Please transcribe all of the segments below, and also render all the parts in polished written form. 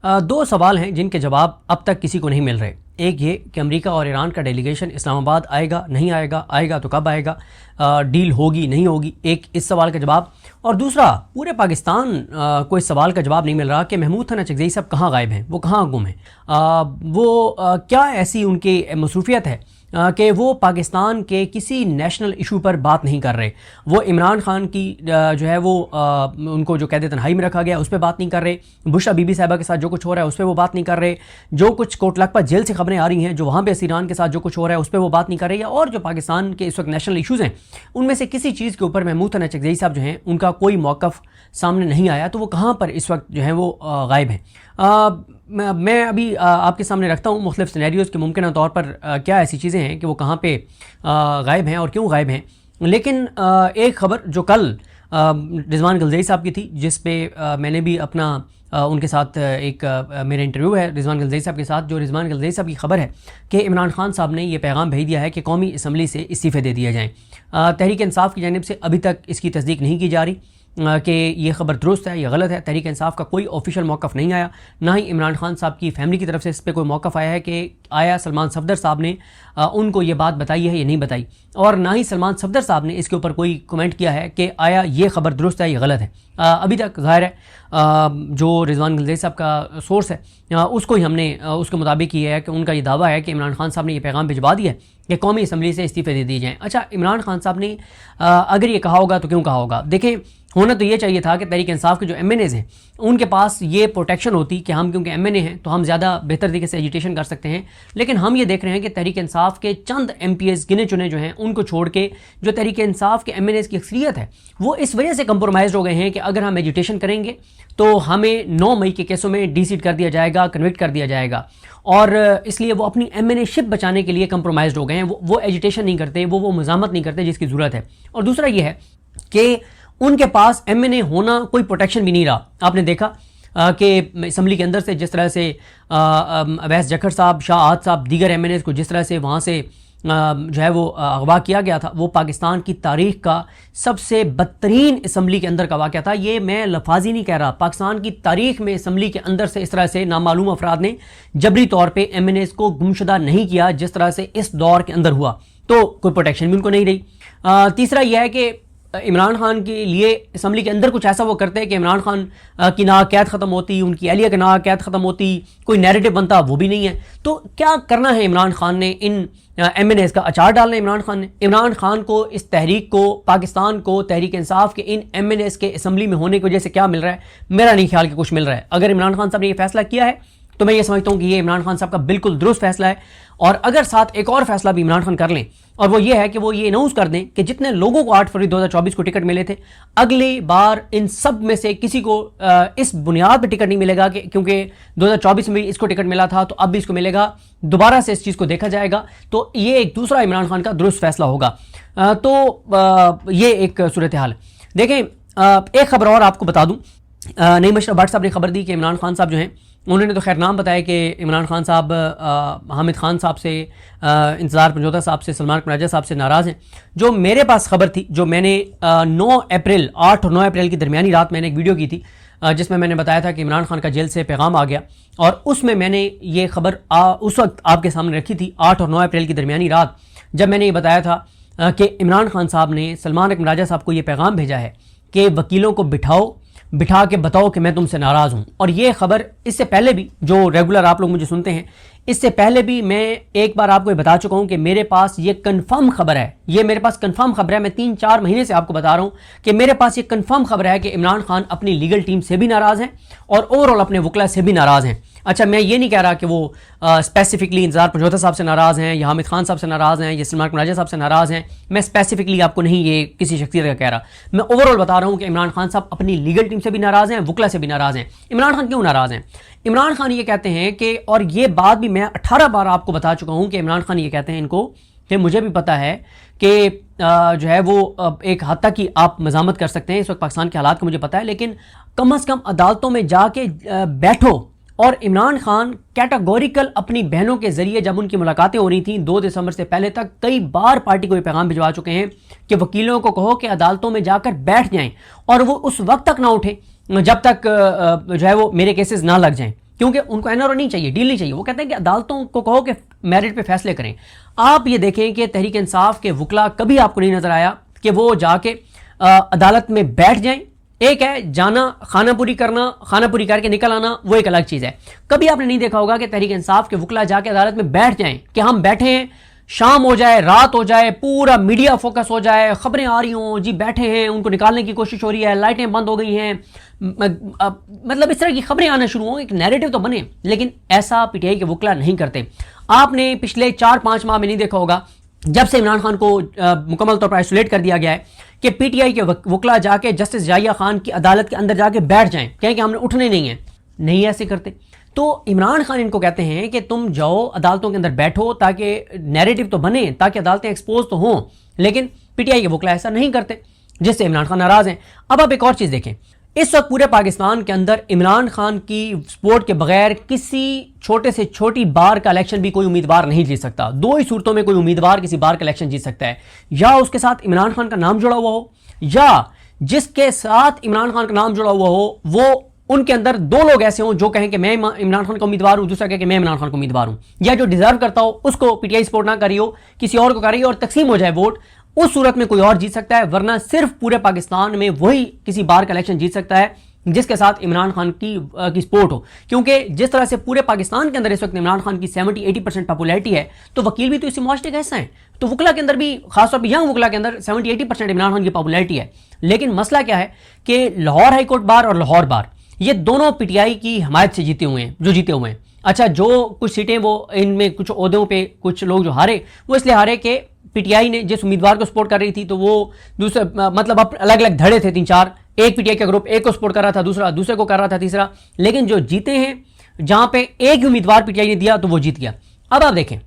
دو سوال ہیں جن کے جواب اب تک کسی کو نہیں مل رہے. ایک یہ کہ امریکہ اور ایران کا ڈیلیگیشن اسلام آباد آئے گا نہیں آئے گا, آئے گا تو کب آئے گا, ڈیل ہوگی نہیں ہوگی, ایک اس سوال کا جواب. اور دوسرا پورے پاکستان کو اس سوال کا جواب نہیں مل رہا کہ محمود ثنا چکزئی صاحب کہاں غائب ہیں, وہ کہاں گم ہیں, وہ کیا ایسی ان کی مصروفیت ہے کہ وہ پاکستان کے کسی نیشنل ایشو پر بات نہیں کر رہے. وہ عمران خان کی جو ہے وہ ان کو جو قید تنہائی میں رکھا گیا اس پہ بات نہیں کر رہے, بشرا بی بی صاحبہ کے ساتھ جو کچھ ہو رہا ہے اس پہ وہ بات نہیں کر رہے, جو کچھ کوٹ لکھپت جیل سے خبریں آ رہی ہیں جو وہاں پہ اسیران کے ساتھ جو کچھ ہو رہا ہے اس پہ وہ بات نہیں کر رہے, اور جو پاکستان کے اس وقت نیشنل ایشوز ہیں ان میں سے کسی چیز کے اوپر محمود ثنا چکزئی صاحب جو ہیں ان کا کوئی موقف سامنے نہیں آیا. تو وہ کہاں پر اس وقت جو ہیں وہ غائب ہیں. میں ابھی آپ کے سامنے رکھتا ہوں مختلف سینیریوز کے ممکنہ طور پر کیا ایسی چیزیں ہیں کہ وہ کہاں پہ غائب ہیں اور کیوں غائب ہیں. لیکن ایک خبر جو کل رضوان غلزئی صاحب کی تھی, جس پہ میں نے بھی اپنا ان کے ساتھ ایک میرا انٹرویو ہے رضوان غلزئی صاحب کے ساتھ, جو رضوان غلزئی صاحب کی خبر ہے کہ عمران خان صاحب نے یہ پیغام بھیج دیا ہے کہ قومی اسمبلی سے استعفے دے دیے جائیں. تحریک انصاف کی جانب سے ابھی تک اس کی تصدیق نہیں کی جا رہی کہ یہ خبر درست ہے یا غلط ہے. تحریک انصاف کا کوئی آفیشیل موقف نہیں آیا, نہ ہی عمران خان صاحب کی فیملی کی طرف سے اس پہ کوئی موقف آیا ہے کہ آیا سلمان صفدر صاحب نے ان کو یہ بات بتائی ہے یا نہیں بتائی, اور نہ ہی سلمان صفدر صاحب نے اس کے اوپر کوئی کمنٹ کیا ہے کہ آیا یہ خبر درست ہے یا غلط ہے. ابھی تک ظاہر ہے جو رضوان غلزئی صاحب کا سورس ہے اس کو ہی ہم نے اس کے مطابق یہ ہے کہ ان کا یہ دعویٰ ہے کہ عمران خان صاحب نے یہ پیغام بھجوا دیا ہے کہ قومی اسمبلی سے استعفے دے دیے جائیں. اچھا, عمران خان صاحب نے اگر یہ کہا ہوگا تو کیوں کہا ہوگا؟ دیکھیں, ہونا تو یہ چاہیے تھا کہ تحریک انصاف کے جو ایم این ایز ہیں ان کے پاس یہ پروٹیکشن ہوتی کہ ہم کیونکہ ایم این اے ہیں تو ہم زیادہ بہتر طریقے سے ایجیٹیشن کر سکتے ہیں. لیکن ہم یہ دیکھ رہے ہیں کہ تحریک انصاف کے چند ایم پی ایز گنے چنے جو ہیں ان کو چھوڑ کے جو تحریک انصاف کے ایم این ایز کی اکثریت ہے وہ اس وجہ سے کمپرومائز ہو گئے ہیں کہ اگر ہم ایجیٹیشن کریں گے تو ہمیں 9 مئی کے کیسوں میں ڈی سیٹ کر دیا جائے گا, کنوکٹ کر دیا جائے گا, اور اس لیے وہ اپنی ایم این اے شپ بچانے کے لیے کمپرومائزڈ ہو گئے ہیں. وہ ایجیٹیشن نہیں کرتے, وہ مزاحمت نہیں کرتے جس کی ضرورت ہے. اور دوسرا یہ ہے کہ ان کے پاس ایم این اے ہونا کوئی پروٹیکشن بھی نہیں رہا. آپ نے دیکھا کہ اسمبلی کے اندر سے جس طرح سے اویس جکھر صاحب, شاہ آہد صاحب, دیگر ایم این ایز کو جس طرح سے وہاں سے جو ہے وہ اغوا کیا گیا تھا, وہ پاکستان کی تاریخ کا سب سے بدترین اسمبلی کے اندر کا واقعہ تھا. یہ میں لفاظی نہیں کہہ رہا, پاکستان کی تاریخ میں اسمبلی کے اندر سے اس طرح سے نامعلوم افراد نے جبری طور پہ ایم این ایز کو گمشدہ نہیں کیا جس طرح سے اس دور کے اندر ہوا, تو کوئی پروٹیکشن بھی ان کو نہیں رہی. تیسرا یہ ہے کہ عمران خان کے لیے اسمبلی کے اندر کچھ ایسا وہ کرتے کہ عمران خان کی نا قید ختم ہوتی, ان کی اہلیہ کی نا قید ختم ہوتی, کوئی نیریٹو بنتا, وہ بھی نہیں ہے. تو کیا کرنا ہے عمران خان نے؟ ان ایم این ایز کا اچار ڈالنا ہے عمران خان نے. عمران خان کو, اس تحریک کو, پاکستان کو, تحریک انصاف کے ان ایم این ایز کے اسمبلی میں ہونے کی وجہ سے کیا مل رہا ہے؟ میرا نہیں خیال کہ کچھ مل رہا ہے. اگر عمران خان صاحب نے یہ فیصلہ کیا ہے تو میں یہ سمجھتا ہوں کہ یہ عمران خان صاحب کا بالکل درست فیصلہ ہے. اور اگر ساتھ ایک اور فیصلہ بھی عمران خان کر لیں, اور وہ یہ ہے کہ وہ یہ اناؤنس کر دیں کہ جتنے لوگوں کو 8 فروری 2024 کو ٹکٹ ملے تھے, اگلی بار ان سب میں سے کسی کو اس بنیاد پہ ٹکٹ نہیں ملے گا کہ کیونکہ 2024 میں اس کو ٹکٹ ملا تھا تو اب بھی اس کو ملے گا, دوبارہ سے اس چیز کو دیکھا جائے گا. تو یہ ایک دوسرا عمران خان کا درست فیصلہ ہوگا. تو یہ ایک صورتحال ہے. دیکھیں, ایک خبر اور آپ کو بتا دوں, نعیم اشرف بٹ صاحب نے خبر دی کہ عمران خان صاحب جو ہیں انہوں نے تو خیر نام بتایا کہ عمران خان صاحب حامد خان صاحب سے, انتظار پنجوتا صاحب سے, سلمان راجہ صاحب سے ناراض ہیں. جو میرے پاس خبر تھی, جو میں نے 8 اور 9 اپریل کی درمیانی رات میں نے ایک ویڈیو کی تھی جس میں نے بتایا تھا کہ عمران خان کا جیل سے پیغام آ گیا, اور اس میں میں نے یہ خبر اس وقت آپ کے سامنے رکھی تھی 8 اور 9 اپریل کی درمیانی رات, جب میں نے یہ بتایا تھا کہ عمران خان صاحب نے سلمان راجہ صاحب کو یہ پیغام بھیجا ہے کہ وکیلوں کو بٹھا کے بتاؤ کہ میں تم سے ناراض ہوں. اور یہ خبر اس سے پہلے بھی, جو ریگولر آپ لوگ مجھے سنتے ہیں, اس سے پہلے بھی میں ایک بار آپ کو یہ بتا چکا ہوں کہ میرے پاس یہ کنفرم خبر ہے, یہ میرے پاس کنفرم خبر ہے. میں 3-4 مہینے سے آپ کو بتا رہا ہوں کہ میرے پاس یہ کنفرم خبر ہے کہ عمران خان اپنی لیگل ٹیم سے بھی ناراض ہیں اور اوور آل اپنے وکلا سے بھی ناراض ہیں. اچھا, میں یہ نہیں کہہ رہا کہ وہ اسپیسیفکلی انتظار پنجوتا صاحب سے ناراض ہیں یا حامد خان صاحب سے ناراض ہیں یا سلمان راجہ صاحب سے ناراض ہیں. میں اسپیسیفکلی آپ کو نہیں یہ کسی شخصیت کا کہہ رہا, میں اوور آل بتا رہا ہوں کہ عمران خان صاحب اپنی لیگل ٹیم سے بھی ناراض ہیں, وکلا سے بھی ناراض ہیں. عمران خان کیوں ناراض ہیں؟ عمران خان یہ کہتے ہیں کہ, اور یہ بات بھی میں 18 بار آپ کو بتا چکا ہوں کہ عمران خان یہ کہتے ہیں ان کو کہ مجھے بھی پتا ہے کہ جو ہے وہ ایک حد تک ہی آپ مزاحمت کر سکتے ہیں اس وقت پاکستان کے حالات کا مجھے پتا ہے, لیکن کم از کم عدالتوں میں جا کے بیٹھو. اور عمران خان کیٹاگوریکل اپنی بہنوں کے ذریعے جب ان کی ملاقاتیں ہو رہی تھیں 2 دسمبر سے پہلے تک کئی بار پارٹی کو یہ پیغام بھجوا چکے ہیں کہ وکیلوں کو کہو کہ عدالتوں میں جا کر بیٹھ جائیں, اور وہ اس وقت تک نہ اٹھیں جب تک جو ہے وہ میرے کیسز نہ لگ جائیں. کیونکہ ان کو NRO نہیں چاہیے, ڈیل نہیں چاہیے. وہ کہتے ہیں کہ عدالتوں کو کہو کہ میرٹ پہ فیصلے کریں. آپ یہ دیکھیں کہ تحریک انصاف کے وکلا کبھی آپ کو نہیں نظر آیا کہ وہ جا کے عدالت میں بیٹھ جائیں. ایک ہے جانا, خانہ پوری کرنا, خانہ پوری کر کے نکل آنا, وہ ایک الگ چیز ہے. کبھی آپ نے نہیں دیکھا ہوگا کہ تحریک انصاف کے وکلا جا کے عدالت میں بیٹھ جائیں کہ ہم بیٹھے ہیں, شام ہو جائے, رات ہو جائے, پورا میڈیا فوکس ہو جائے, خبریں آ رہی ہوں, جی بیٹھے ہیں, ان کو نکالنے کی کوشش ہو رہی ہے, لائٹیں بند ہو گئی ہیں, مطلب اس طرح کی خبریں آنا شروع ہوں, ایک نیریٹو تو بنے. لیکن ایسا پی ٹی آئی کے وکلا نہیں کرتے. آپ نے پچھلے 4-5 ماہ میں نہیں دیکھا ہوگا جب سے عمران خان کو مکمل طور پر آئسولیٹ کر دیا گیا ہے کہ پی ٹی آئی کے وکلا جا کے جسٹس ضیاء خان کی عدالت کے اندر جا کے بیٹھ جائیں, کہیں کہ ہم نے اٹھنے نہیں ہیں. نہیں ایسے کرتے. تو عمران خان ان کو کہتے ہیں کہ تم جاؤ عدالتوں کے اندر بیٹھو تاکہ نیریٹو تو بنے, تاکہ عدالتیں ایکسپوز تو ہوں. لیکن پی ٹی آئی کے وکلا ایسا نہیں کرتے, جس سے عمران خان ناراض ہیں. اب آپ ایک اور چیز دیکھیں, اس وقت پورے پاکستان کے اندر عمران خان کی سپورٹ کے بغیر کسی چھوٹے سے چھوٹی بار کا الیکشن بھی کوئی امیدوار نہیں جیت سکتا. 2 ہی صورتوں میں کوئی امیدوار کسی بار کا الیکشن جیت سکتا ہے, یا اس کے ساتھ عمران خان کا نام جڑا ہوا ہو, یا جس کے ساتھ عمران خان کا نام جڑا ہوا ہو وہ ان کے اندر 2 لوگ ایسے ہوں جو کہیں کہ میں عمران خان کا امیدوار ہوں, دوسرا کہے کہ میں عمران خان کا امیدوار ہوں, یا جو ڈیزرو کرتا ہو اس کو پی ٹی آئی سپورٹ نہ کری ہو, کسی اور کو کر رہی ہو اور تقسیم ہو جائے ووٹ. اس صورت میں کوئی اور جیت سکتا ہے, ورنہ صرف پورے پاکستان میں وہی کسی بار کا الیکشن جیت سکتا ہے جس کے ساتھ عمران خان کی سپورٹ ہو. کیونکہ جس طرح سے پورے پاکستان کے اندر اس وقت عمران خان کی 70-80% پاپولیرٹی ہے, تو وکیل بھی تو اسی معاشرے کا حصہ ہیں. تو وکلا کے اندر بھی, خاص طور پہ ینگ وکلا کے اندر 70-80% عمران خان کی پاپولیرٹی ہے. لیکن مسئلہ کیا ہے کہ لاہور ہائی کورٹ بار اور لاہور بار یہ دونوں پی ٹی آئی کی حمایت سے جیتے ہوئے ہیں. اچھا, جو کچھ سیٹیں وہ ان میں کچھ عہدوں پہ کچھ لوگ جو ہارے, وہ اس لیے ہارے کہ پی ٹی آئی نے جس امیدوار کو سپورٹ کر رہی تھی تو وہ دوسرے مطلب الگ الگ دھڑے تھے 3-4, ایک پی ٹی آئی کا گروپ ایک کو سپورٹ کر رہا تھا, دوسرا دوسرے کو کر رہا تھا, تیسرا. لیکن جو جیتے ہیں جہاں پہ ایک امیدوار پی ٹی آئی نے دیا تو وہ جیت گیا. اب آپ دیکھیں,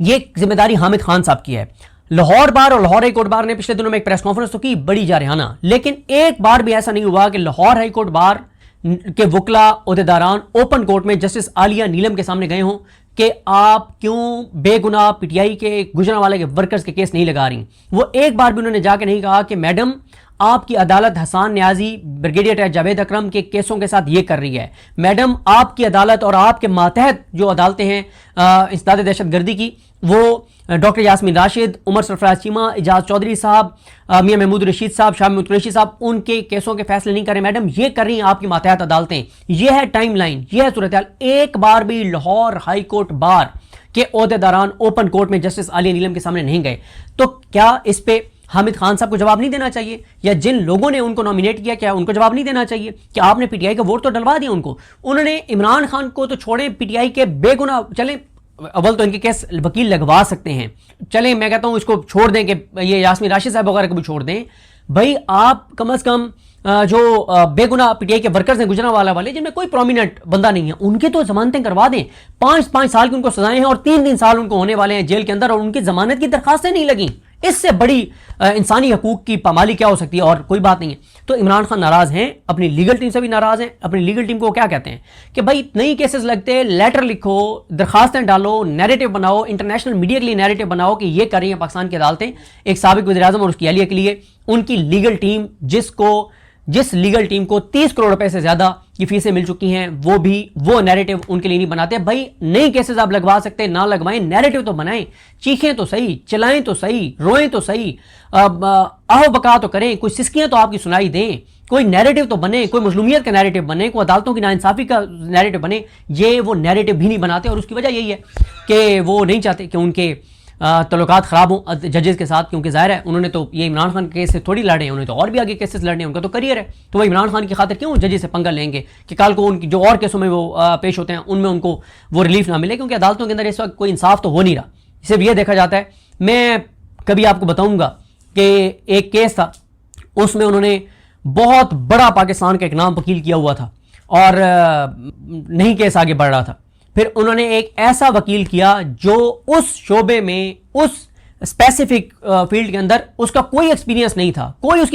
یہ ذمہ داری حامد خان صاحب کی ہے. لاہور بار اور لاہور ہائی کورٹ بار نے پچھلے دنوں میں ایک پریس کانفرنس تو کی بڑی جارحانہ, لیکن ایک بار بھی ایسا نہیں ہوا کہ لاہور ہائی کورٹ بار کے وکلا عہدیداران اوپن کورٹ میں جسٹس عالیہ نیلم کے سامنے گئے ہوں کہ آپ کیوں بے گناہ پی ٹی آئی کے گجرانوالے کے ورکرز کے کیس نہیں لگا رہی. وہ ایک بار بھی انہوں نے جا کے نہیں کہا کہ میڈم آپ کی عدالت حسان نیازی, بریگیڈیئر جاوید اکرم کے کیسوں کے ساتھ یہ کر رہی ہے, میڈم آپ کی عدالت اور آپ کے ماتحت جو عدالتیں ہیں اسداد دہشت گردی کی, وہ ڈاکٹر یاسمین راشد, عمر سرفراز چیمہ, اعجاز چودھری صاحب, میاں محمود رشید صاحب, شاہ محمود قریشی صاحب, ان کے کیسوں کے فیصلے نہیں کر رہے میڈم, یہ کر رہی ہیں آپ کی ماتحت عدالتیں. یہ ہے ٹائم لائن, یہ ہے صورتحال. ایک بار بھی لاہور ہائی کورٹ بار کے عہدیداران اوپن کورٹ میں جسٹس عالیہ نیلم کے سامنے نہیں گئے. تو کیا اس پہ حامد خان صاحب کو جواب نہیں دینا چاہیے, یا جن لوگوں نے ان کو نامینیٹ کیا کیا ان کو جواب نہیں دینا چاہیے کہ آپ نے پی ٹی آئی کا ووٹ تو ڈلوا دیا ان کو. انہوں نے عمران خان کو تو چھوڑیں, پی ٹی آئی کے بے گناہ, چلیں اول تو ان کے کیس وکیل لگوا سکتے ہیں, چلیں میں کہتا ہوں اس کو چھوڑ دیں کہ یہ یاسمین راشد صاحب وغیرہ کو بھی چھوڑ دیں. بھائی آپ کم از کم جو بے گناہ پی ٹی آئی کے ورکرز ہیں گجرانوالہ والے, جن میں کوئی پرومیننٹ بندہ نہیں ہے, ان کے تو ضمانتیں کروا دیں. 5 سال کی ان کو سزائیں ہیں اور 3 سال ان کو ہونے والے ہیں جیل کے اندر, اور ان کی ضمانت کی درخواستیں نہیں لگیں. اس سے بڑی انسانی حقوق کی پامالی کیا ہو سکتی ہے؟ اور کوئی بات نہیں ہے. تو عمران خان ناراض ہیں, اپنی لیگل ٹیم سے بھی ناراض ہیں. اپنی لیگل ٹیم کو کیا کہتے ہیں کہ بھائی نئی کیسز لگتے, لیٹر لکھو, درخواستیں ڈالو, نیریٹو بناؤ, انٹرنیشنل میڈیا کے لیے نیریٹو بناؤ کہ یہ کر رہی ہیں پاکستان کی عدالتیں. ایک سابق وزیر اعظم اور اس کی اہلیہ کے لیے ان کی لیگل ٹیم, جس لیگل ٹیم کو 30 کروڑ روپے سے زیادہ کی فیسیں مل چکی ہیں, وہ نیریٹو ان کے لیے نہیں بناتے. بھائی نئی کیسز آپ لگوا سکتے, نہ لگوائیں, نیریٹو تو بنائیں, چیخیں تو صحیح, چلائیں تو صحیح, روئیں تو صحیح, آہو بکا تو کریں, کوئی سسکیاں تو آپ کی سنائی دیں, کوئی نیریٹو تو بنے, کوئی مظلومیت کا نیریٹو بنے, کوئی عدالتوں کی ناانصافی کا نیریٹو بنے. یہ وہ نیریٹو بھی نہیں بناتے, اور اس کی وجہ یہی ہے کہ وہ نہیں چاہتے کہ ان کے تعلقات خراب ہوں ججز کے ساتھ, کیونکہ ظاہر ہے انہوں نے تو یہ عمران خان کے کیس سے تھوڑی لڑے ہیں, انہوں نے تو اور بھی آگے کیسز لڑنے ہیں, ان کا تو کریئر ہے. تو وہ عمران خان کی خاطر کیوں ججز سے پنگا لیں گے کہ کل کو ان کی جو اور کیسوں میں وہ پیش ہوتے ہیں ان میں ان کو وہ ریلیف نہ ملے, کیونکہ عدالتوں کے اندر اس وقت کوئی انصاف تو ہو نہیں رہا. صرف یہ دیکھا جاتا ہے. میں کبھی آپ کو بتاؤں گا کہ ایک کیس تھا, اس میں انہوں نے بہت بڑا پاکستان کا ایک نام وکیل کیا ہوا تھا اور نہیں کیس آگے بڑھ رہا تھا. پھر انہوں نے ایک ایسا وکیل کیا جو اس شعبے میں, اس اسپیسیفک فیلڈ کے اندر اس کا کوئی ایکسپیرینس نہیں تھا, کوئی اس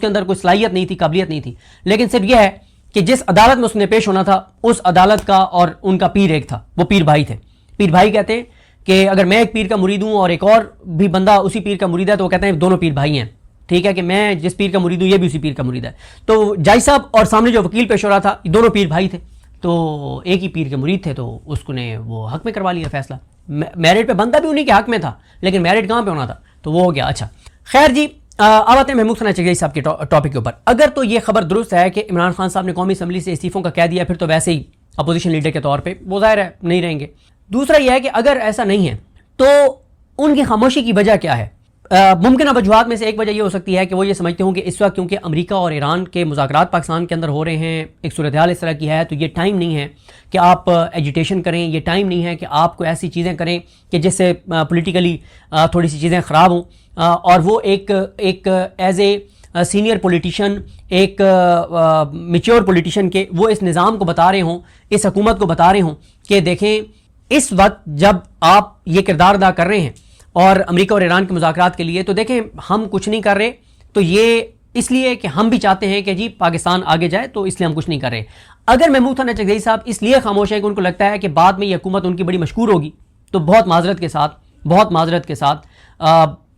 کے اندر کوئی صلاحیت نہیں تھی, قابلیت نہیں تھی, لیکن صرف یہ ہے کہ جس عدالت میں اس نے پیش ہونا تھا اس عدالت کا اور ان کا پیر ایک تھا, وہ پیر بھائی تھے. پیر بھائی کہتے ہیں کہ اگر میں ایک پیر کا مرید ہوں اور ایک اور بھی بندہ اسی پیر کا مرید ہے تو وہ کہتے ہیں دونوں پیر بھائی ہیں. ٹھیک ہے کہ میں جس پیر کا مرید ہوں یہ بھی اسی پیر کا مرید ہے. تو جائی صاحب اور سامنے جو وکیل پیش ہو رہا تھا, دونوں پیر بھائی تھے. تو ایک ہی پیر کے مرید تھے تو اس کو نے وہ حق میں کروا لیا فیصلہ. میرٹ پہ بندہ بھی انہیں کے حق میں تھا لیکن میرٹ کہاں پہ ہونا تھا, تو وہ ہو گیا. اچھا خیر جی, اب آتے ہیں محمود ثنا چغزئی صاحب کے ٹاپک کے اوپر. اگر تو یہ خبر درست ہے کہ عمران خان صاحب نے قومی اسمبلی سے استعفوں کا کہہ دیا, پھر تو ویسے ہی اپوزیشن لیڈر کے طور پہ وہ ظاہر ہے نہیں رہیں گے. دوسرا یہ ہے کہ اگر ایسا نہیں ہے تو ان کی خاموشی کی وجہ کیا ہے؟ ممکنہ وجوہات میں سے ایک وجہ یہ ہو سکتی ہے کہ وہ یہ سمجھتے ہوں کہ اس وقت کیونکہ امریکہ اور ایران کے مذاکرات پاکستان کے اندر ہو رہے ہیں, ایک صورتحال اس طرح کی ہے, تو یہ ٹائم نہیں ہے کہ آپ ایجیٹیشن کریں, یہ ٹائم نہیں ہے کہ آپ کو ایسی چیزیں کریں کہ جس سے پولیٹیکلی تھوڑی سی چیزیں خراب ہوں, اور وہ ایک ایز اے سینئر پولیٹیشین, ایک میچور پولیٹیشین کے وہ اس نظام کو بتا رہے ہوں, اس حکومت کو بتا رہے ہوں کہ دیکھیں اس وقت جب آپ یہ کردار ادا کر رہے ہیں اور امریکہ اور ایران کے مذاکرات کے لیے, تو دیکھیں ہم کچھ نہیں کر رہے, تو یہ اس لیے کہ ہم بھی چاہتے ہیں کہ جی پاکستان آگے جائے, تو اس لیے ہم کچھ نہیں کر رہے. اگر محمود ثنا چغزئی صاحب اس لیے خاموش ہے کہ ان کو لگتا ہے کہ بعد میں یہ حکومت ان کی بڑی مشکور ہوگی, تو بہت معذرت کے ساتھ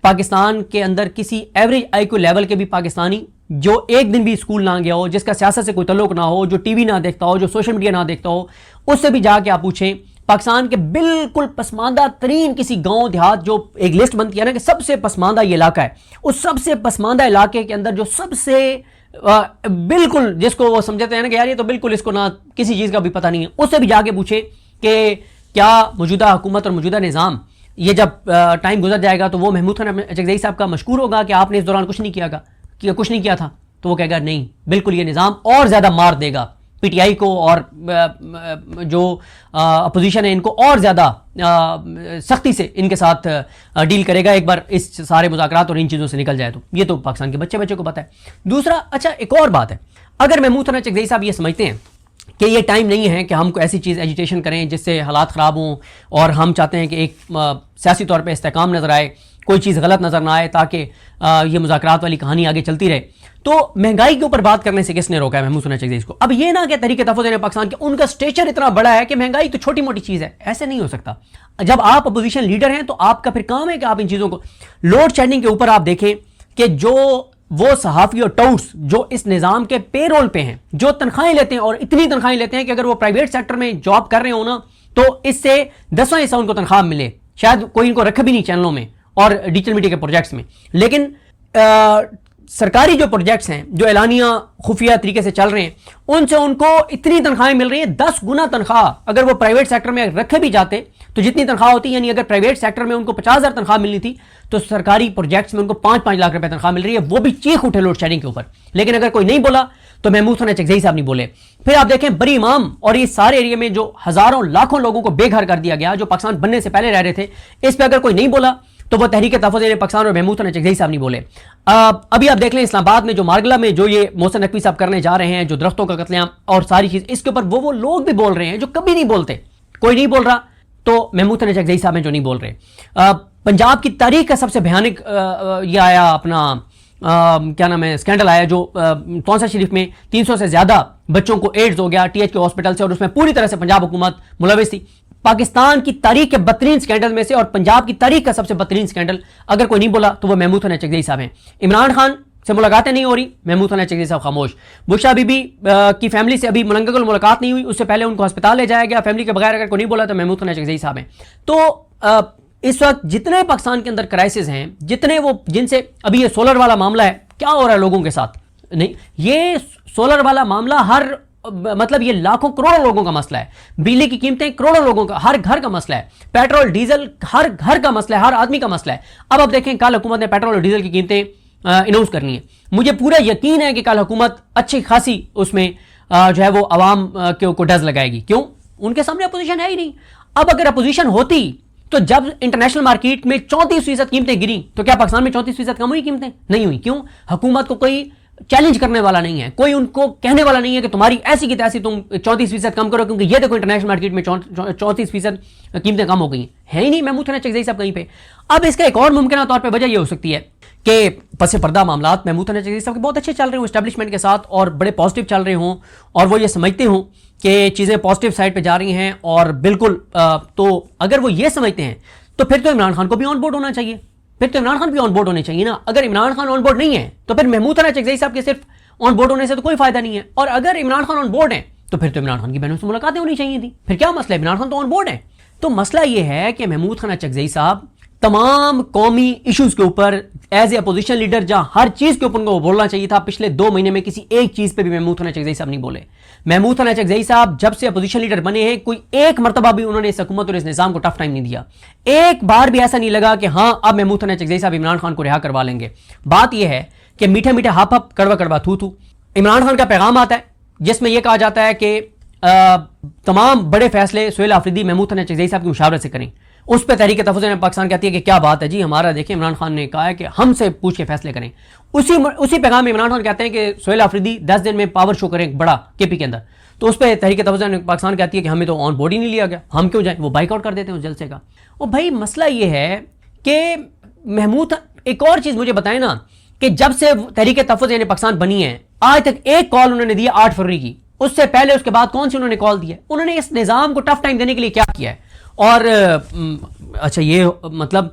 پاکستان کے اندر کسی ایوریج آئی کیو لیول کے بھی پاکستانی جو ایک دن بھی اسکول نہ گیا ہو, جس کا سیاست سے کوئی تعلق نہ ہو, جو ٹی وی نہ دیکھتا ہو, جو سوشل میڈیا نہ دیکھتا ہو, اس سے بھی جا کے آپ پوچھیں پاکستان کے بالکل پسماندہ ترین کسی گاؤں دیہات, جو ایک لسٹ بنتی ہے نا کہ سب سے پسماندہ یہ علاقہ ہے, اس سب سے پسماندہ علاقے کے اندر جو سب سے بالکل جس کو وہ سمجھتے ہیں نا کہ یار یہ تو بالکل اس کو نہ کسی چیز کا بھی پتہ نہیں ہے, اس سے بھی جا کے پوچھے کہ کیا موجودہ حکومت اور موجودہ نظام یہ جب ٹائم گزر جائے گا تو وہ محمود ثنا چغزئی صاحب کا مشکور ہوگا کہ آپ نے اس دوران کچھ نہیں کیا تھا, تو وہ کہے گا نہیں, بالکل یہ نظام اور زیادہ مار دے گا پی ٹی آئی کو, اور جو اپوزیشن ہے ان کو اور زیادہ سختی سے ان کے ساتھ ڈیل کرے گا ایک بار اس سارے مذاکرات اور ان چیزوں سے نکل جائے. تو یہ تو پاکستان کے بچے کو پتہ ہے. دوسرا, اچھا ایک اور بات ہے, اگر محمود ثنا چغزئی صاحب یہ سمجھتے ہیں کہ یہ ٹائم نہیں ہے کہ ہم کو ایسی چیز ایجیٹیشن کریں جس سے حالات خراب ہوں, اور ہم چاہتے ہیں کہ ایک سیاسی طور پہ استحکام نظر آئے, کوئی چیز غلط نظر نہ آئے تاکہ یہ مذاکرات والی کہانی آگے چلتی رہے, تو مہنگائی کے اوپر بات کرنے سے کس نے روکا ہے محمود ثنا چغزئی کو؟ اب یہ نہ کہ تحریک تحفظ پاکستان کے ان کا اسٹیچر اتنا بڑا ہے کہ مہنگائی تو چھوٹی موٹی چیز ہے, ایسے نہیں ہو سکتا. جب آپ اپوزیشن لیڈر ہیں تو آپ کا پھر کام ہے کہ آپ ان چیزوں کو, لوڈ شیڈنگ کے اوپر آپ دیکھیں کہ جو وہ صحافی اور ٹاؤٹس جو اس نظام کے پے رول پہ ہیں, جو تنخواہیں لیتے ہیں, اور اتنی تنخواہیں لیتے ہیں کہ اگر وہ پرائیویٹ سیکٹر میں جاب کر رہے ہوں نا تو اس سے 10واں حصہ ان کو تنخواہ ملے, شاید کوئی ان کو رکھے بھی نہیں چینلوں میں اور ڈیجیٹل میڈیا کے پروجیکٹس میں, لیکن سرکاری جو پروجیکٹس ہیں جو اعلانیہ خفیہ طریقے سے چل رہے ہیں ان سے ان کو اتنی تنخواہیں مل رہی ہیں, 10 گنا تنخواہ اگر وہ پرائیویٹ سیکٹر میں رکھے بھی جاتے تو جتنی تنخواہ ہوتی, یعنی اگر پرائیویٹ سیکٹر میں ان کو 50,000 تنخواہ ملنی تھی تو سرکاری پروجیکٹس میں ان کو 5-5 لاکھ روپے تنخواہ مل رہی ہے, وہ بھی چیخ اٹھے لوڈ شیڈنگ کے اوپر. لیکن اگر کوئی نہیں بولا تو محمود ثنا چغزئی صاحب نہیں بولے. پھر آپ دیکھیں بری امام اور اس سارے ایریا میں جو ہزاروں لاکھوں لوگوں کو بے گھر کر دیا گیا جو پاکستان بننے سے پہلے رہ رہے تھے, اس پہ اگر کوئی نہیں بولا تو وہ تحریک تحفظ پاکستان اور محمود ثنا چغزئی صاحب نہیں بولے. ابھی آپ دیکھ لیں اسلام آباد میں جو مارگلہ میں جو یہ محسن نقوی صاحب کرنے جا رہے ہیں, جو درختوں کا قتل عام اور ساری چیز, اس کے اوپر وہ لوگ بھی بول رہے ہیں جو کبھی نہیں بولتے. کوئی نہیں بول رہا تو محمود ثنا چغزئی صاحب ہیں جو نہیں بول رہے. پنجاب کی تاریخ کا سب سے بھیانک یہ آیا اپنا کیا نام ہے اسکینڈل آیا جو تونسا شریف میں 300 سے زیادہ بچوں کو ایڈز ہو گیا TH کے ہاسپٹل سے, اور اس میں پوری طرح سے پنجاب حکومت ملوث تھی. پاکستان کی تاریخ کے بدترین سکینڈل میں سے اور پنجاب کی تاریخ کا سب سے بدترین سکینڈل اگر کوئی نہیں بولا تو وہ محمود ثنا چغزئی صاحب ہیں. عمران خان سے ملاقاتیں نہیں ہو رہی, محمود ثنا چغزئی صاحب خاموش. بشرا بی بی کی فیملی سے ابھی ملنگل ملاقات نہیں ہوئی, اس سے پہلے ان کو ہسپتال لے جایا گیا, فیملی کے بغیر اگر کوئی نہیں بولا تو محمود ثنا چغزئی صاحب ہیں. تو اس وقت جتنے پاکستان کے اندر کرائسس ہیں, جتنے وہ جن سے ابھی یہ سولر والا معاملہ ہے, کیا ہو رہا ہے لوگوں کے ساتھ, نہیں یہ سولر والا معاملہ ہر مطلب یہ لاکھوں کروڑوں لوگوں کا مسئلہ ہے, بجلی کی قیمتیں کروڑوں لوگوں کا, ہر گھر کا مسئلہ ہے, پیٹرول ڈیزل ہر گھر کا مسئلہ ہے, ہر آدمی کا مسئلہ ہے. اب آپ دیکھیں کل حکومت نے پیٹرول اور ڈیزل کی قیمتیں اناؤنس کرنی ہے. مجھے پورا یقین ہے کہ کل حکومت اچھی خاصی اس میں جو ہے وہ عوام کو ڈز لگائے گی. کیوں؟ ان کے سامنے اپوزیشن ہے ہی نہیں. اب اگر اپوزیشن ہوتی تو جب انٹرنیشنل مارکیٹ میں 34% قیمتیں گریں تو کیا پاکستان میں 34% کم ہوئی قیمتیں؟ نہیں ہوئی. کیوں؟ حکومت کو کوئی چیلنج کرنے والا نہیں ہے, کوئی ان کو کہنے والا نہیں ہے کہ تمہاری ایسی کی تیسی تم 34% کم کرو, کیونکہ یہ دیکھو انٹرنیشنل مارکیٹ میں 34% قیمتیں کم ہو گئی ہیں. ہے ہی نہیں محمود ثنا چغزئی صاحب کہیں پہ. اب اس کا ایک اور ممکنہ طور پہ وجہ یہ ہو سکتی ہے کہ پس پردہ معاملات محمود ثنا چغزئی صاحب کے بہت اچھے چل رہے ہوں اسٹیبلشمنٹ کے ساتھ, اور بڑے پازیٹیو چل رہے ہوں, اور وہ یہ سمجھتے ہوں کہ چیزیں پازیٹیو سائڈ پہ جا رہی ہیں, اور بالکل تو اگر وہ یہ سمجھتے ہیں تو پھر تو عمران خان کو بھی آن بورڈ ہونا چاہیے, پھر تو عمران خان بھی آن بورڈ ہونے چاہیے نا. اگر عمران خان آن بورڈ نہیں ہے تو پھر محمود ثنا چغزئی صاحب کے صرف آن بورڈ ہونے سے تو کوئی فائدہ نہیں ہے, اور اگر عمران خان آن بورڈ ہیں تو پھر تو عمران خان کی بہنوں سے ملاقاتیں ہونی چاہیے تھی. پھر کیا مسئلہ ہے؟ عمران خان تو آن بورڈ ہے. تو مسئلہ یہ ہے کہ محمود خان اچکزئی صاحب تمام قومی ایشوز کے اوپر ایز اے اپوزیشن لیڈر جہاں ہر چیز کے اوپر ان کو بولنا چاہیے تھا، پچھلے 2 مہینے میں کسی ایک چیز پہ بھی محمود خان اچکزئی صاحب نہیں بولے. محمود خان اچکزئی صاحب جب سے اپوزیشن لیڈر بنے ہیں کوئی ایک مرتبہ بھی انہوں نے اس حکومت اور اس نظام کو ٹف ٹائم نہیں دیا. ایک بار بھی ایسا نہیں لگا کہ ہاں اب محمود خان اچکزئی صاحب عمران خان کو رہا کروا لیں گے. بات یہ ہے کہ میٹھا میٹھا ہپ ہپ کڑوا کڑوا تھو تھو. عمران خان کا پیغام آتا ہے جس میں یہ کہا جاتا ہے کہ تمام بڑے فیصلے سہیل آفریدی محمود خان اچکزئی صاحب کی مشاورت سے کریں. اس پہ تحریک تحفظ پاکستان کہتی ہے کہ کیا بات ہے جی، ہمارا دیکھیں عمران خان نے کہا ہے کہ ہم سے پوچھ کے فیصلے کریں. اسی پیغام میں عمران خان کہتے ہیں کہ سہیل آفریدی 10 دن میں پاور شو کریں بڑا کے پی کے اندر. تو اس پہ تحریک تحفظ پاکستان کہتی ہے کہ ہمیں تو آن بورڈ ہی نہیں لیا گیا، ہم کیوں جائیں؟ وہ بائک آؤٹ کر دیتے ہیں اس جلسے کا. اور بھائی مسئلہ یہ ہے کہ محمود، ایک اور چیز مجھے بتائیں نا کہ جب سے تحریک تحفظ یعنی پاکستان بنی ہے آج تک ایک کال انہوں نے دی 8 فروری کی. اس سے پہلے اس کے بعد کون سی انہوں نے کال دی ہے؟ انہوں نے اس نظام کو ٹف ٹائم دینے کے لیے کیا کیا ہے؟ اور اچھا یہ مطلب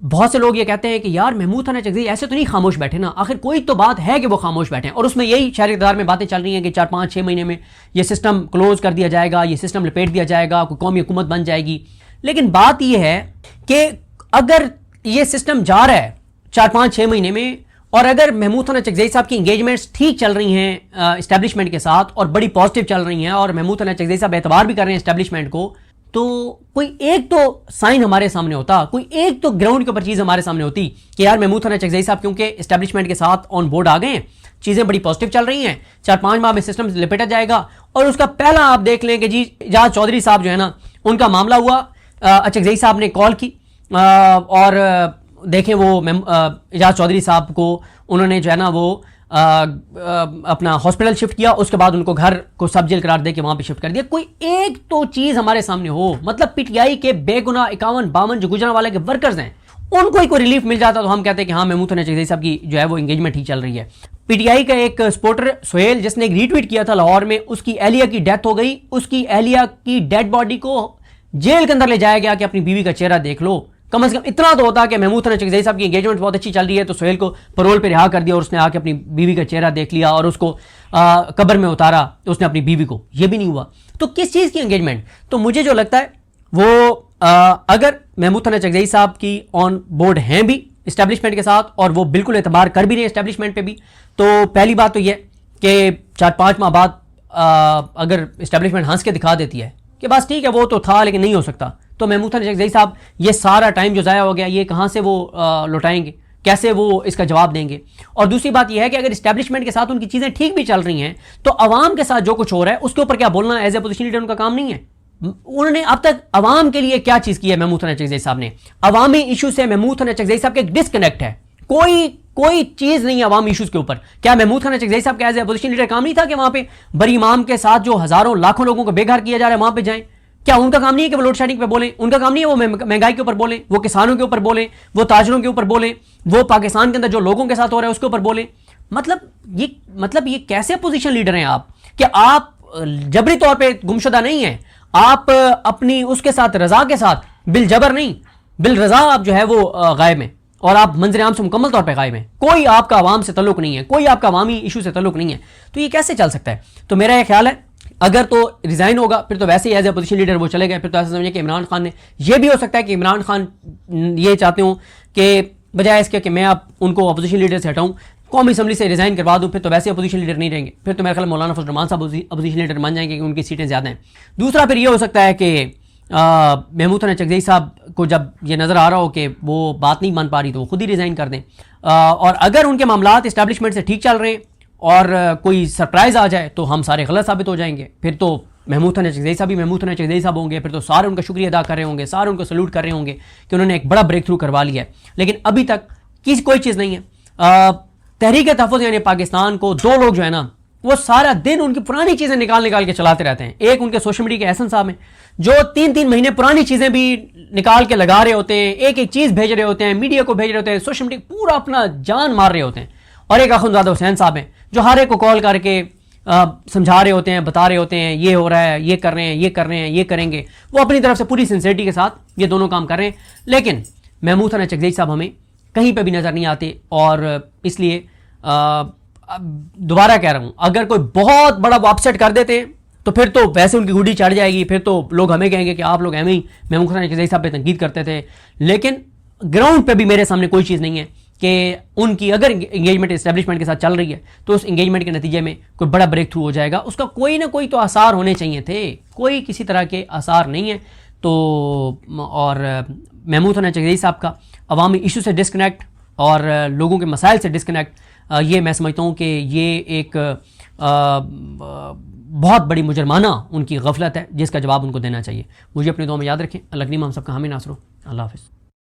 بہت سے لوگ یہ کہتے ہیں کہ یار محمود خان اچکزئی ایسے تو نہیں خاموش بیٹھے نا، آخر کوئی تو بات ہے کہ وہ خاموش بیٹھے ہیں. اور اس میں یہی شہری اقتدار میں باتیں چل رہی ہیں کہ 4-5-6 مہینے میں یہ سسٹم کلوز کر دیا جائے گا، یہ سسٹم لپیٹ دیا جائے گا، کوئی قومی حکومت بن جائے گی. لیکن بات یہ ہے کہ اگر یہ سسٹم جا رہا ہے 4-5-6 مہینے میں، اور اگر محمود خان اچکزئی صاحب کی انگیجمنٹس ٹھیک چل رہی ہیں اسٹیبلشمنٹ کے ساتھ اور بڑی پازیٹیو چل رہی ہیں اور محمود خان اچکزئی صاحب اعتبار بھی کر رہے ہیں اسٹیبلشمنٹ کو، تو کوئی ایک تو سائن ہمارے سامنے ہوتا، کوئی ایک تو گراؤنڈ کے اوپر چیز ہمارے سامنے ہوتی کہ یار محمود خان اچکزئی صاحب کیونکہ اسٹیبلشمنٹ کے ساتھ آن بورڈ آ گئے ہیں، چیزیں بڑی پازیٹیو چل رہی ہیں، 4-5 ماہ میں سسٹم لپیٹا جائے گا. اور اس کا پہلا آپ دیکھ لیں کہ جی اعجاز چودھری صاحب جو ہے نا ان کا معاملہ ہوا، اچکزئی صاحب نے کال کی اور دیکھیں وہ اعجاز چودھری صاحب کو انہوں نے جو ہے نا وہ اپنا ہاسپٹل شفٹ کیا، اس کے بعد ان کو گھر کو سب جیل قرار دے کے وہاں پہ شفٹ کر دیا. کوئی ایک تو چیز ہمارے سامنے ہو، مطلب پی ٹی آئی کے بے گناہ 51-52 جو گجرانوالے کے ورکرز ہیں ان کو ہی کوئی ریلیف مل جاتا تو ہم کہتے ہیں کہ ہاں محمود خان اچکزئی صاحب کی جو ہے وہ انگیجمنٹ ہی چل رہی ہے. پی ٹی آئی کا ایک سپورٹر سہیل جس نے ایک ری ٹویٹ کیا تھا لاہور میں، اس کی اہلیہ کی ڈیتھ ہو گئی، اس کی اہلیہ کی ڈیڈ باڈی کو جیل کے اندر لے جایا گیا کہ اپنی بیوی کا چہرہ دیکھ لو. کم از کم اتنا تو ہوتا کہ محمود خان اچکزئی صاحب کی انگیجمنٹ بہت اچھی چل رہی ہے تو سہیل کو پرول پہ رہا کر دیا اور اس نے آ کے اپنی بیوی کا چہرہ دیکھ لیا اور اس کو قبر میں اتارا اس نے اپنی بیوی کو. یہ بھی نہیں ہوا تو کس چیز کی انگیجمنٹ؟ تو مجھے جو لگتا ہے وہ اگر محمود خان اچکزئی صاحب کی آن بورڈ ہیں بھی اسٹیبلشمنٹ کے ساتھ اور وہ بالکل اعتبار کر بھی رہے ہیں اسٹیبلشمنٹ پہ بھی، تو پہلی بات تو یہ کہ 4-5 ماہ بعد اگر اسٹیبلشمنٹ ہنس کے دکھا دیتی ہے کہ بس ٹھیک ہے وہ تو تھا لیکن نہیں ہو سکتا، تو محمود خان اچکزئی صاحب یہ سارا ٹائم جو ضائع ہو گیا یہ کہاں سے وہ لوٹائیں گے، کیسے وہ اس کا جواب دیں گے؟ اور دوسری بات یہ ہے کہ اگر اسٹیبلشمنٹ کے ساتھ ان کی چیزیں ٹھیک بھی چل رہی ہیں تو عوام کے ساتھ جو کچھ ہو رہا ہے اس کے اوپر کیا بولنا as a opposition leader in کا کام نہیں ہے؟ انہوں نے اب تک عوام کے لیے کیا چیز کی ہے؟ محمود خان اچکزئی صاحب نے عوامی ایشو سے محمود خان اچکزئی صاحب کے ایک ڈسکنیکٹ ہے، کوئی چیز نہیں ہے عوامی ایشوز کے اوپر. کیا محمود خان اچکزئی صاحب کا ایز اے اپوزیشن لیڈر کام نہیں تھا کہ وہاں پہ بری امام کے ساتھ جو ہزاروں لاکھوں لوگوں کو بے گھر کیا جا رہا ہے وہاں پہ جائیں؟ کیا ان کا کام نہیں ہے کہ وہ لوڈ شیڈنگ پہ بولیں؟ ان کا کام نہیں ہے وہ مہنگائی کے اوپر بولیں، وہ کسانوں کے اوپر بولیں، وہ تاجروں کے اوپر بولیں، وہ پاکستان کے اندر جو لوگوں کے ساتھ ہو رہا ہے اس کے اوپر بولیں؟ مطلب یہ کیسے اپوزیشن لیڈر ہیں آپ کہ آپ جبری طور پہ گمشدہ نہیں ہیں، آپ اپنی اس کے ساتھ رضا کے ساتھ بالجبر نہیں بالرضا آپ جو ہے وہ غائب ہیں اور آپ منظر عام سے مکمل طور پہ غائب ہیں، کوئی آپ کا عوام سے تعلق نہیں ہے، کوئی آپ کا عوامی ایشو سے تعلق نہیں ہے. تو یہ کیسے چل سکتا ہے؟ تو میرا یہ خیال ہے اگر تو ریزائن ہوگا پھر تو ویسے ہی ایز اے اپوزیشن لیڈر وہ چلے گئے، پھر تو ایسا سمجھے کہ عمران خان نے، یہ بھی ہو سکتا ہے کہ عمران خان یہ چاہتے ہوں کہ بجائے اس کے کہ میں اب ان کو اپوزیشن لیڈر سے ہٹاؤں قومی اسمبلی سے ریزائن کروا دوں، پھر تو ویسے اپوزیشن لیڈر نہیں رہیں گے، پھر تو میرا خیال مولانا فضل الرحمان صاحب اپوزیشن لیڈر بن جائیں گے کہ ان کی سیٹیں زیادہ ہیں. دوسرا پھر یہ ہو سکتا ہے کہ محمود خان اچکزئی صاحب کو جب یہ نظر آ رہا ہو کہ وہ بات نہیں مان پا رہی تو وہ خود ہی ریزائن کر دیں، اور اگر ان کے معاملات اسٹیبلشمنٹ سے ٹھیک چل رہے ہیں اور کوئی سرپرائز آ جائے تو ہم سارے غلط ثابت ہو جائیں گے، پھر تو محمود خان اچکزئی صاحب بھی محمود خان اچکزئی صاحب ہوں گے، پھر تو سارے ان کا شکریہ ادا کر رہے ہوں گے، سارے ان کو سلوٹ کر رہے ہوں گے کہ انہوں نے ایک بڑا بریک تھرو کروا لیا ہے. لیکن ابھی تک کوئی چیز نہیں ہے. تحریک تحفظ یعنی پاکستان کو دو لوگ جو ہے نا وہ سارا دن ان کی پرانی چیزیں نکال کے چلاتے رہتے ہیں. ایک ان کے سوشل میڈیا کے احسن صاحب ہیں جو 3 مہینے پرانی چیزیں بھی نکال کے لگا رہے ہوتے ہیں، ایک چیز بھیج رہے ہوتے ہیں، میڈیا کو بھیج رہے ہوتے ہیں، سوشل میڈیا پورا اپنا جان مار رہے ہوتے ہیں. اور ایک اخندزادہ حسین صاحب ہیں جو ہر ایک کو کال کر کے سمجھا رہے ہوتے ہیں، بتا رہے ہوتے ہیں یہ ہو رہا ہے، یہ کر رہے ہیں، یہ کر رہے ہیں، یہ کریں گے. وہ اپنی طرف سے پوری سنسیئرٹی کے ساتھ یہ دونوں کام کر رہے ہیں. لیکن محمود خان اچکزئی صاحب ہمیں کہیں پہ بھی نظر نہیں آتے، اور اس لیے دوبارہ کہہ رہا ہوں, اگر کوئی بہت بڑا وہ اپسیٹ کر دیتے ہیں تو پھر تو ویسے ان کی گڈی چڑھ جائے گی, پھر تو لوگ ہمیں کہیں گے کہ آپ لوگ ایویں ہی محمود حسین چغئی صاحب پہ تنقید کرتے تھے. لیکن گراؤنڈ پہ بھی میرے سامنے کوئی چیز نہیں ہے کہ ان کی اگر انگیجمنٹ اسٹیبلشمنٹ کے ساتھ چل رئی ہے تو اس انگیجمنٹ کے نتیجے میں کوئی بڑا بریک تھرو ہو جائے گا. اس کا کوئی نہ کوئی تو آثار ہونے چاہیے تھے, کوئی کسی طرح کے آثار نہیں ہیں. تو اور محمود حسین چغئی صاحب کا عوامی ایشو سے ڈسکنیکٹ اور لوگوں کے مسائل سے ڈسکنیکٹ, یہ میں سمجھتا ہوں کہ یہ ایک بہت بڑی مجرمانہ ان کی غفلت ہے جس کا جواب ان کو دینا چاہیے. مجھے اپنی دعا میں یاد رکھیں. اللہ کریم ہم سب کا حامی ناصر ہو. اللہ حافظ.